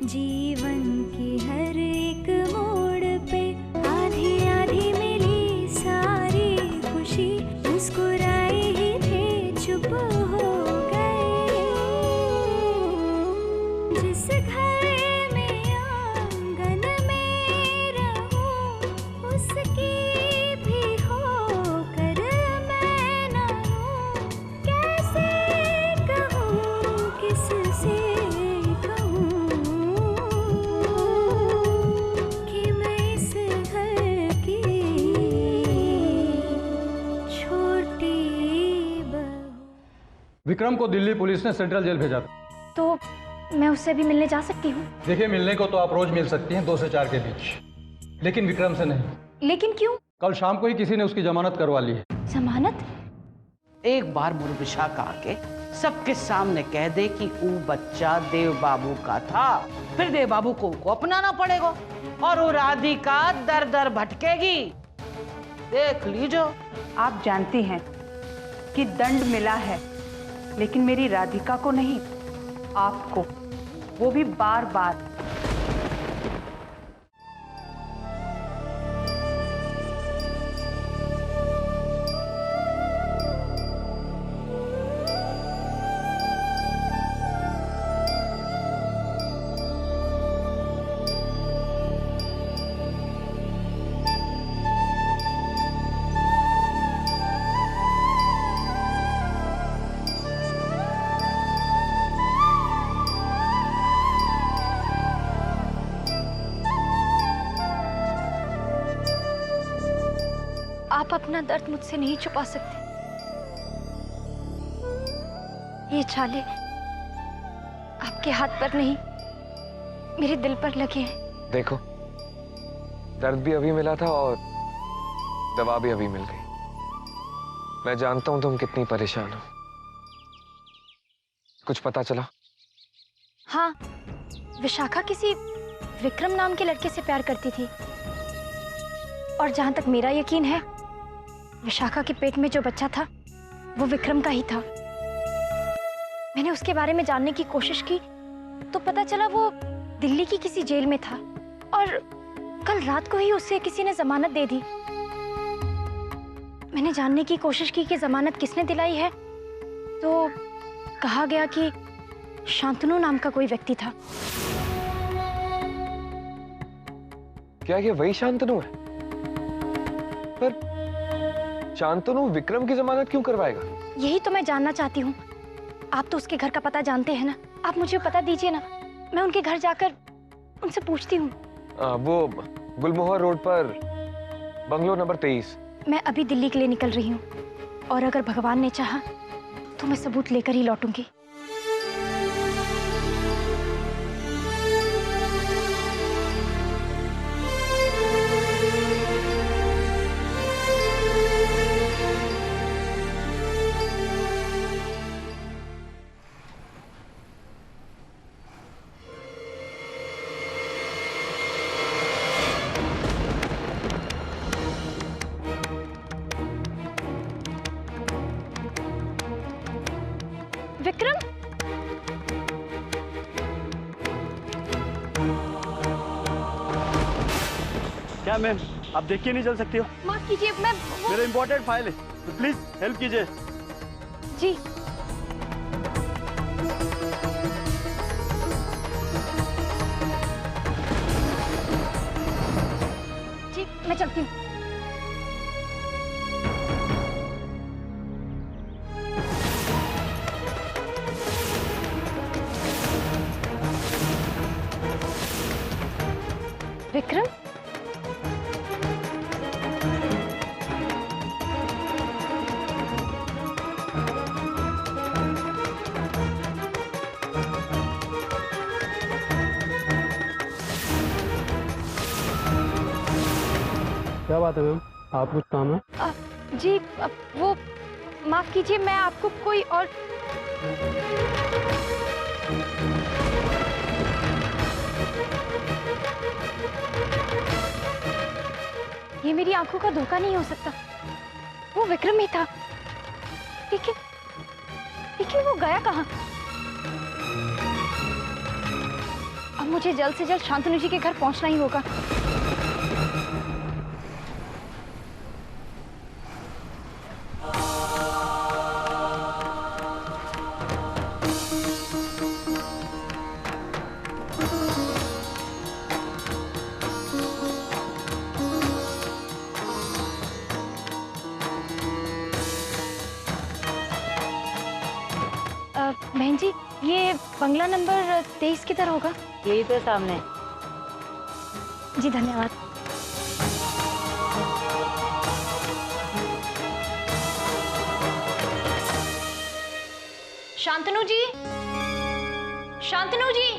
जीवन की हर एक मोड़ पे आधी आधी मिली सारी खुशी, मुस्कुराए ही थे चुप हो गए। जिस घर में आंगन में रहूं उसकी भी होकर मैं ना हूं। कैसे कहूं किससे कहूं कि मैं इस घर की छोटी बहू। विक्रम को दिल्ली पुलिस ने सेंट्रल जेल भेजा था। तो मैं उससे भी मिलने जा सकती हूँ? देखिए, मिलने को तो आप रोज मिल सकती हैं 2 से 4 के बीच, लेकिन विक्रम से नहीं। लेकिन क्यों? कल शाम को ही किसी ने उसकी जमानत करवा ली है। जमानत? एक बार मुरविशा का आके सबके सामने कह दे कि वो बच्चा देव बाबू का था, फिर देव बाबू को अपनाना पड़ेगा और वो राधिका दर दर भटकेगी। देख लीजो। आप जानती हैं कि दंड मिला है, लेकिन मेरी राधिका को नहीं, आपको, वो भी बार बार। आप अपना दर्द मुझसे नहीं छुपा सकते। ये छाले आपके हाथ पर नहीं, मेरे दिल पर लगे हैं। देखो, दर्द भी अभी मिला था और दवा भी अभी मिल गई। मैं जानता हूं तुम कितनी परेशान हो। कुछ पता चला? हाँ, विशाखा किसी विक्रम नाम के लड़के से प्यार करती थी, और जहां तक मेरा यकीन है, विशाखा के पेट में जो बच्चा था वो विक्रम का ही था। मैंने उसके बारे में जानने की कोशिश की तो पता चला वो दिल्ली की किसी जेल में था, और कल रात को ही उसे किसी ने जमानत दे दी। मैंने जानने की कोशिश की कि जमानत किसने दिलाई है, तो कहा गया कि शांतनु नाम का कोई व्यक्ति था। क्या ये वही शांतनु है? पर शांतनु विक्रम की जमानत क्यों करवाएगा? यही तो मैं जानना चाहती हूँ। आप तो उसके घर का पता जानते हैं ना, आप मुझे पता दीजिए ना, मैं उनके घर जाकर उनसे पूछती हूँ। वो गुलमोहर रोड पर बंगलो नंबर 23। मैं अभी दिल्ली के लिए निकल रही हूँ, और अगर भगवान ने चाहा तो मैं सबूत लेकर ही लौटूंगी। विक्रम, क्या मैम, आप देख के नहीं चल सकती हो? माफ कीजिए, मैं मेरा इंपॉर्टेंट फाइल है, तो प्लीज हेल्प कीजिए। जी। जी, मैं चलती हूँ। विक्रम, क्या बात है मैम, आप कुछ काम है? जी, वो माफ कीजिए, मैं आपको कोई और ये मेरी आंखों का धोखा नहीं हो सकता। वो विक्रम ही था, लेकिन लेकिन वो गया कहाँ? अब मुझे जल्द से जल्द शांतनु जी के घर पहुंचना ही होगा। बहन जी, ये बंगला नंबर 23 किधर होगा? यही तो सामने। जी धन्यवाद। शांतनु जी, शांतनु जी।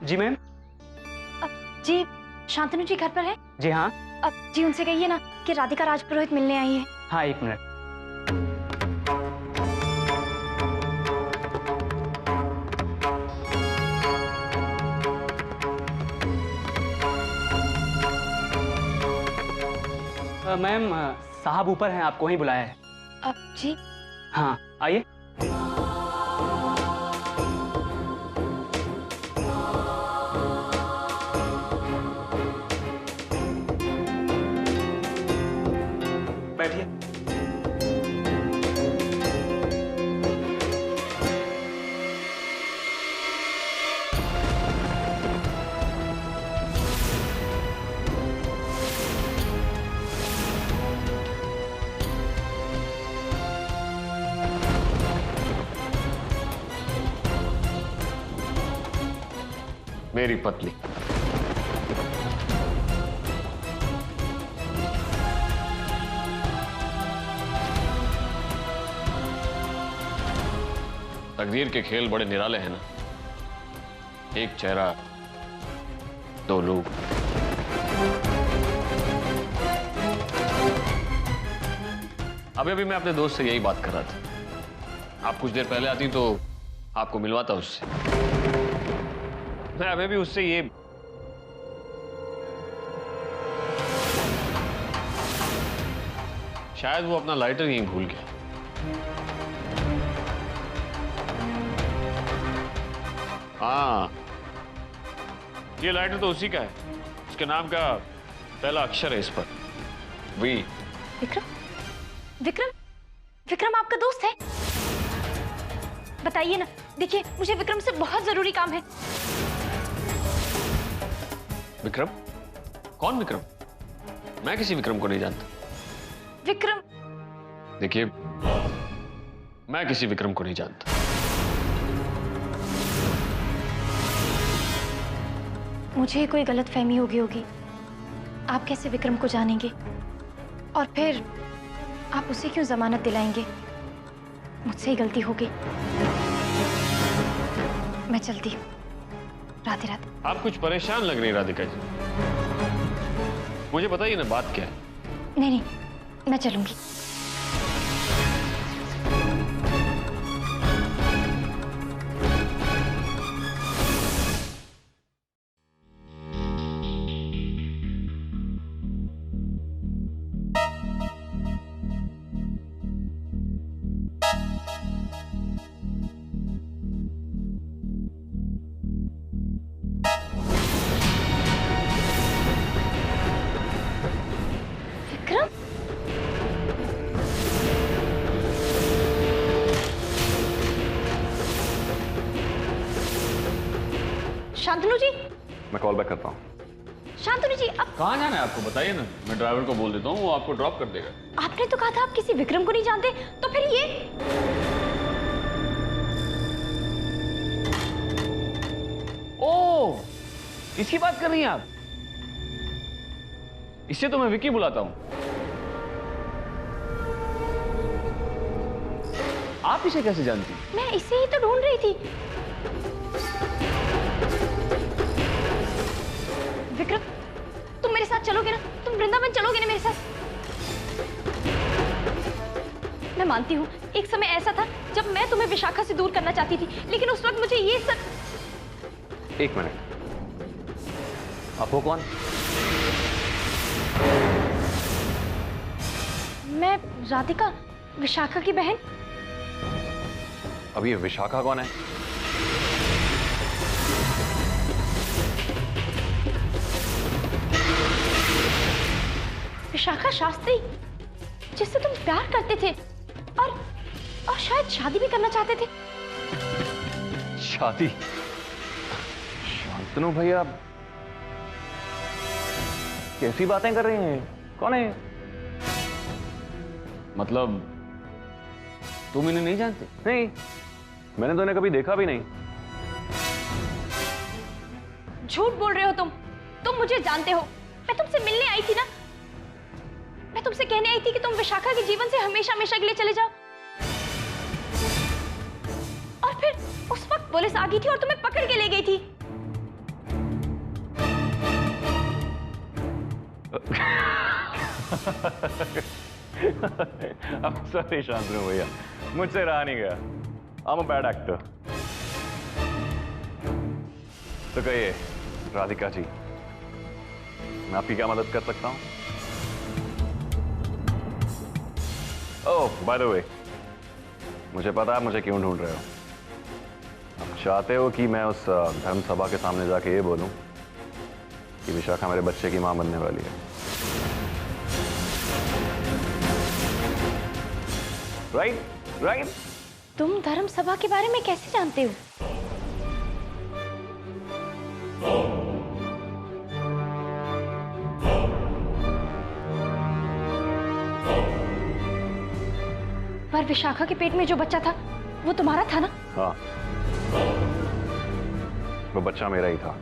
जी मैम। जी शांतनु जी घर पर है? जी हाँ। अब जी उनसे कहिए ना कि राधिका राजपुरोहित मिलने आई है। हाँ, एक मिनट। मैम, साहब ऊपर हैं, आपको ही बुलाया है। अब जी। हाँ, आइए। बैठिए। मेरी पत्नी। तकदीर के खेल बड़े निराले हैं ना। एक चेहरा, दो लोग। अभी अभी मैं अपने दोस्त से यही बात कर रहा था। आप कुछ देर पहले आती तो आपको मिलवाता उससे। मैं अभी भी उससे ये शायद वो अपना लाइटर यहीं भूल गया। हाँ, ये लाइटर तो उसी का है। उसके नाम का पहला अक्षर है इस पर, वी। विक्रम? विक्रम? विक्रम आपका दोस्त है? बताइए ना। देखिए, मुझे विक्रम से बहुत जरूरी काम है। विक्रम? कौन विक्रम? मैं किसी विक्रम को नहीं जानता। विक्रम? देखिए, मैं किसी विक्रम को नहीं जानता। मुझे कोई गलतफहमी हो गई होगी। आप कैसे विक्रम को जानेंगे? और फिर आप उसे क्यों जमानत दिलाएंगे? मुझसे ही गलती होगी। मैं चलती हूँ। राधे राधे। आप कुछ परेशान लग रही राधिका जी। मुझे बताइए ना, बात क्या है? नहीं नहीं, मैं चलूंगी। विक्रम? शांतनु जी। मैं कॉल बैक करता हूँ। शांतनु जी, अब कहाँ जाना है आपको? बताइए ना, मैं ड्राइवर को बोल देता हूँ, वो आपको ड्रॉप कर देगा। आपने तो कहा था आप किसी विक्रम को नहीं जानते, तो फिर ये? ओह, इसकी बात कर रही हैं आप? इससे तो मैं विकी बुलाता हूँ। आप इसे कैसे जानती? मैं इसे ही तो ढूंढ रही थी। विक्रम, तुम मेरे साथ चलोगे ना? तुम वृंदावन चलोगे ना मेरे साथ? मैं मानती हूँ, एक समय ऐसा था जब मैं तुम्हें विशाखा से दूर करना चाहती थी, लेकिन उस वक्त मुझे ये सब। एक मिनट, आप हो कौन? मैं राधिका, विशाखा की बहन। अब ये विशाखा कौन है? विशाखा शास्त्री, जिससे तुम प्यार करते थे और शायद शादी भी करना चाहते थे। शादी? शांतनु भैया कैसी बातें कर रही हैं? कौन है? मतलब तुम इन्हें नहीं जानते? नहीं, मैंने तो इन्हें कभी देखा भी नहीं। झूठ बोल रहे हो तुम मुझे जानते हो। मैं तुमसे मिलने आई थी ना, मैं तुमसे कहने आई थी कि तुम विशाखा के जीवन से हमेशा हमेशा के लिए चले जाओ। और फिर उस वक्त पुलिस आ गई थी और तुम्हें पकड़ के ले गई थी। I'm sorry शांतनु भैया, मुझसे रहा नहीं गया। I'm a bad actor। तो कहिए राधिका जी, मैं आपकी क्या मदद कर सकता हूँ? ओह बाय द वे, मुझे पता है मुझे क्यों ढूंढ रहे हो। आप चाहते हो कि मैं उस धर्म सभा के सामने जाके ये बोलूं कि विशाखा मेरे बच्चे की मां बनने वाली है। राइट? तुम धर्म सभा के बारे में कैसे जानते हो? पर विशाखा के पेट में जो बच्चा था वो तुम्हारा था ना? हाँ, वो बच्चा मेरा ही था।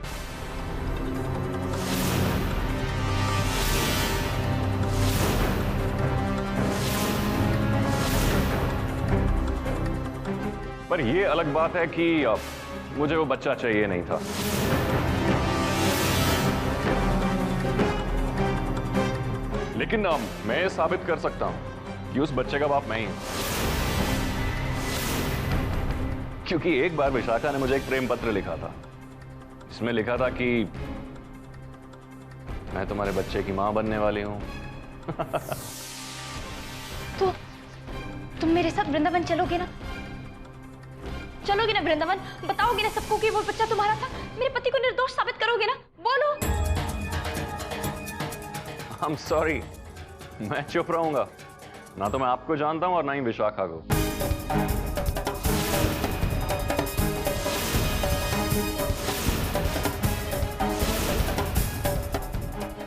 पर ये अलग बात है कि मुझे वो बच्चा चाहिए नहीं था। लेकिन मैं ये साबित कर सकता हूं कि उस बच्चे का बाप मैं ही हूं। क्योंकि एक बार विशाखा ने मुझे एक प्रेम पत्र लिखा था, इसमें लिखा था कि मैं तुम्हारे बच्चे की मां बनने वाली हूं। तो तुम मेरे साथ वृंदावन चलोगे ना? चलोगे ना वृंदावन? बताओगे ना सबको कि वो बच्चा तुम्हारा था? मेरे पति को निर्दोष साबित करोगे ना? बोलो। I'm sorry, मैं चुप रहूंगा। ना तो मैं आपको जानता हूं और ना ही विशाखा को।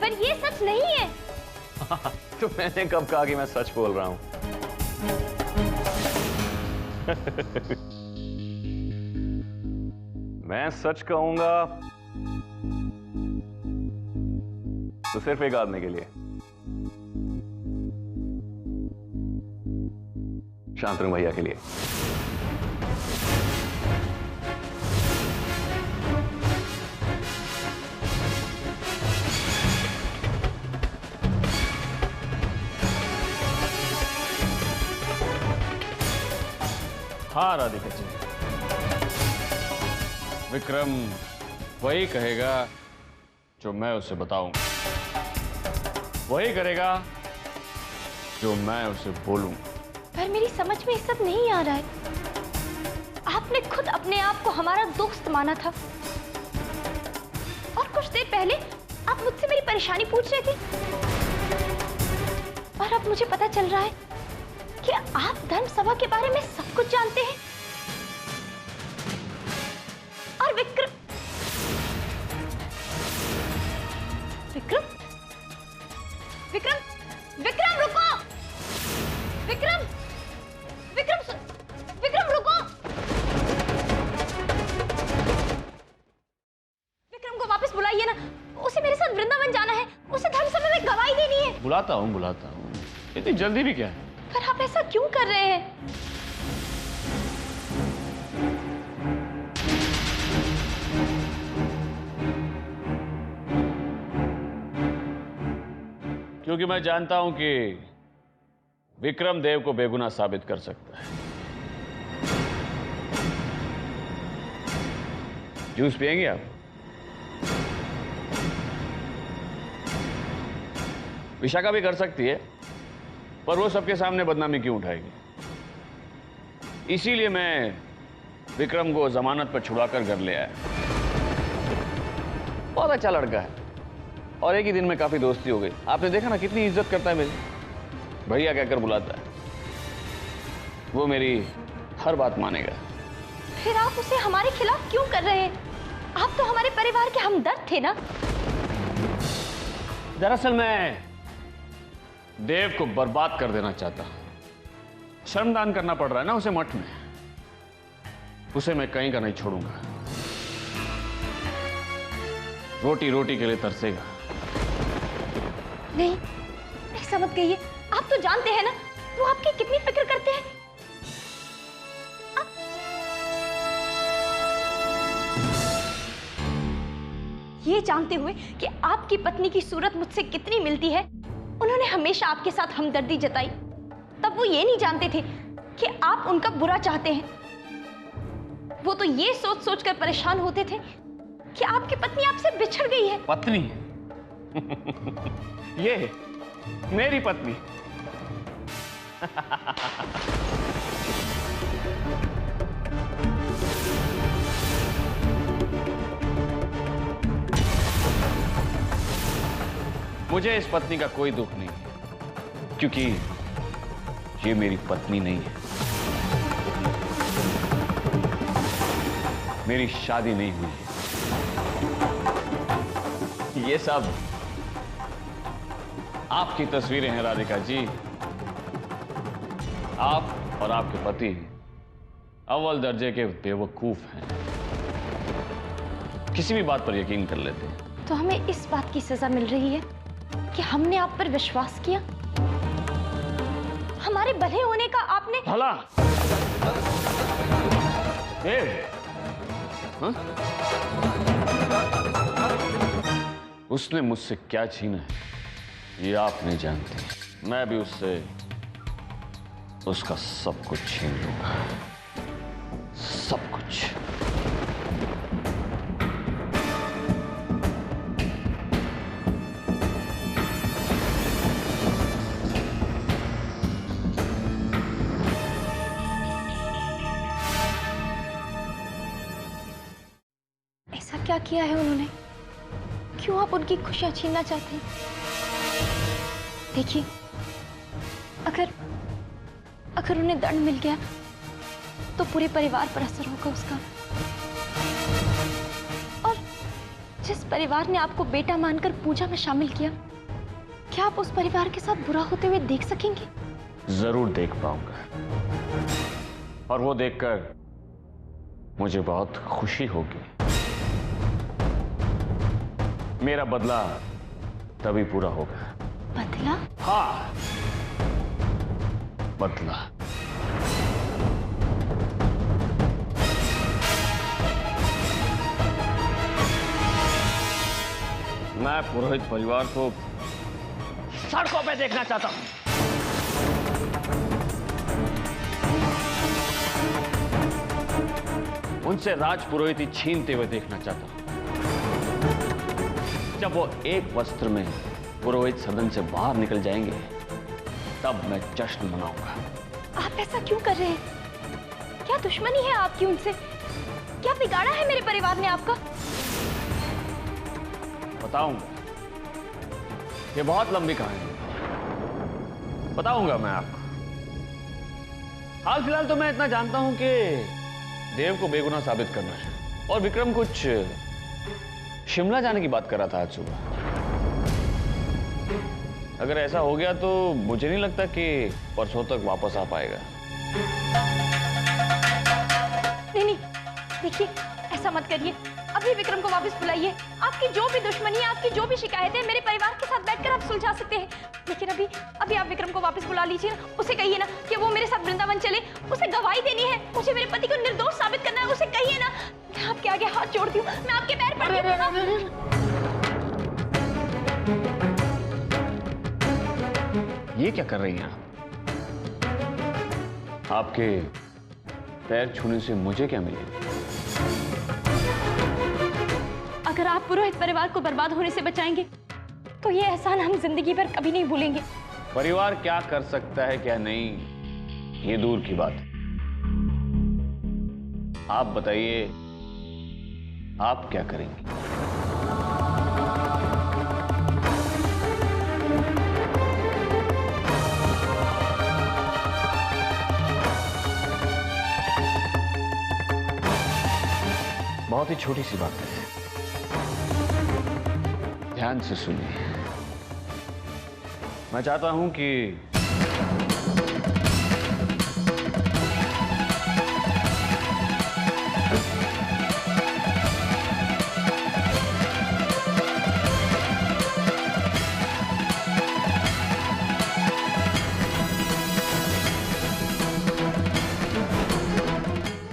पर ये सच नहीं है। तो मैंने कब कहा कि मैं सच बोल रहा हूं? मैं सच कहूंगा तो सिर्फ एक आदमी के लिए, शांतनु भैया के लिए। हाँ राधिका जी, विक्रम वही कहेगा जो मैं उसे बताऊंगा, वही करेगा जो मैं उसे बोलूंगा। पर मेरी समझ में ये सब नहीं आ रहा है। आपने खुद अपने आप को हमारा दोस्त माना था और कुछ देर पहले आप मुझसे मेरी परेशानी पूछ रहे थे, और अब मुझे पता चल रहा है कि आप धर्म सभा के बारे में सब कुछ जानते हैं। और विक्रम विक्रम विक्रम विक्रम रुको! विक्रम विक्रम विक्रम रुको! विक्रम को वापस बुलाइए ना, उसे मेरे साथ वृंदावन जाना है, उसे धर्म सभा में गवाही देनी है। बुलाता हूँ। इतनी जल्दी भी क्या है? पर आप ऐसा क्यों कर रहे हैं? क्योंकि मैं जानता हूं कि विक्रम देव को बेगुनाह साबित कर सकता है। जूस पिएंगे आप? विशाखा भी कर सकती है, पर वो सबके सामने बदनामी क्यों उठाएगी? इसीलिए मैं विक्रम को जमानत पर छुड़ाकर घर ले आया। बहुत अच्छा लड़का है और एक ही दिन में काफी दोस्ती हो गई। आपने देखा ना कितनी इज्जत करता है मेरी, भैया कहकर बुलाता है। वो मेरी हर बात मानेगा। फिर आप उसे हमारे खिलाफ क्यों कर रहे हैं? आप तो हमारे परिवार के हमदर्द थे ना। दरअसल मैं देव को बर्बाद कर देना चाहता हूं। श्रमदान करना पड़ रहा है ना उसे मठ में, उसे मैं कहीं का नहीं छोड़ूंगा। रोटी रोटी के लिए तरसेगा। नहीं, ऐसा मत कहिए। आप तो जानते हैं ना वो आपकी कितनी फिक्र करते हैं। ये जानते हुए कि आपकी पत्नी की सूरत मुझसे कितनी मिलती है, उन्होंने हमेशा आपके साथ हमदर्दी जताई। तब वो ये नहीं जानते थे कि आप उनका बुरा चाहते हैं। वो तो ये सोच सोच कर परेशान होते थे कि आपकी पत्नी आपसे बिछड़ गई है। पत्नी? ये मेरी पत्नी? मुझे इस पत्नी का कोई दुख नहीं, क्योंकि ये मेरी पत्नी नहीं है। मेरी शादी नहीं हुई है। ये सब आपकी तस्वीरें हैं राधिका जी। आप और आपके पति अव्वल दर्जे के बेवकूफ हैं, किसी भी बात पर यकीन कर लेते हैं। तो हमें इस बात की सजा मिल रही है कि हमने आप पर विश्वास किया। हमारे भले होने का आपने भला? हाँ? उसने मुझसे क्या छीना है ये आप नहीं जानते। मैं भी उससे उसका सब कुछ छीन लूंगा, सब कुछ। ऐसा क्या किया है उन्होंने? क्यों आप उनकी खुशियां छीनना चाहते हैं? देखिए, अगर उन्हें दंड मिल गया तो पूरे परिवार पर असर होगा उसका। और जिस परिवार ने आपको बेटा मानकर पूजा में शामिल किया, क्या आप उस परिवार के साथ बुरा होते हुए देख सकेंगे? जरूर देख पाऊंगा, और वो देखकर मुझे बहुत खुशी होगी। मेरा बदला तभी पूरा होगा। बदला? हाँ, बदला। मैं पुरोहित परिवार को सड़कों पे देखना चाहता हूं। उनसे राज पुरोहिती छीनते हुए देखना चाहता हूं। जब वो एक वस्त्र में पुरोहित सदन से बाहर निकल जाएंगे, तब मैं जश्न मनाऊंगा। आप ऐसा क्यों कर रहे हैं? क्या दुश्मनी है आपकी उनसे? क्या बिगाड़ा है मेरे परिवार ने आपका? बताऊंगा, ये बहुत लंबी कहानी है, बताऊंगा मैं आपको। हाल फिलहाल तो मैं इतना जानता हूं कि देव को बेगुनाह साबित करना है, और विक्रम कुछ शिमला जाने की बात कर रहा था आज सुबह। अगर ऐसा हो गया तो मुझे नहीं लगता कि परसों तक वापस आ पाएगा। नहीं, देखिए, ऐसा मत करिए। अभी विक्रम को वापस बुलाइए। आपकी जो भी दुश्मनी है, आपकी जो भी शिकायतें, मेरे परिवार के साथ बैठकर आप सुलझा सकते हैं। लेकिन अभी आप विक्रम को वापस बुला लीजिए ना। उसे कहिए ना कि वो मेरे साथ वृंदावन चले। उसे गवाही देनी है, मुझे मेरे पति को निर्दोष साबित करना है। उसे कहिए ना। मैं आपके आगे हाथ जोड़ती हूँ, मैं आपके पैर पड़ती हूँ। ये क्या कर रही हैं आप? आपके पैर छूने से मुझे क्या मिलेगा? अगर आप पुरोहित परिवार को बर्बाद होने से बचाएंगे तो ये एहसान हम जिंदगी भर कभी नहीं भूलेंगे। परिवार क्या कर सकता है क्या नहीं, ये दूर की बात है। आप बताइए, आप क्या करेंगी? बहुत ही छोटी सी बात है, ध्यान से सुनिए। मैं चाहता हूं कि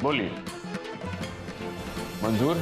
बोलिए, मंजूर?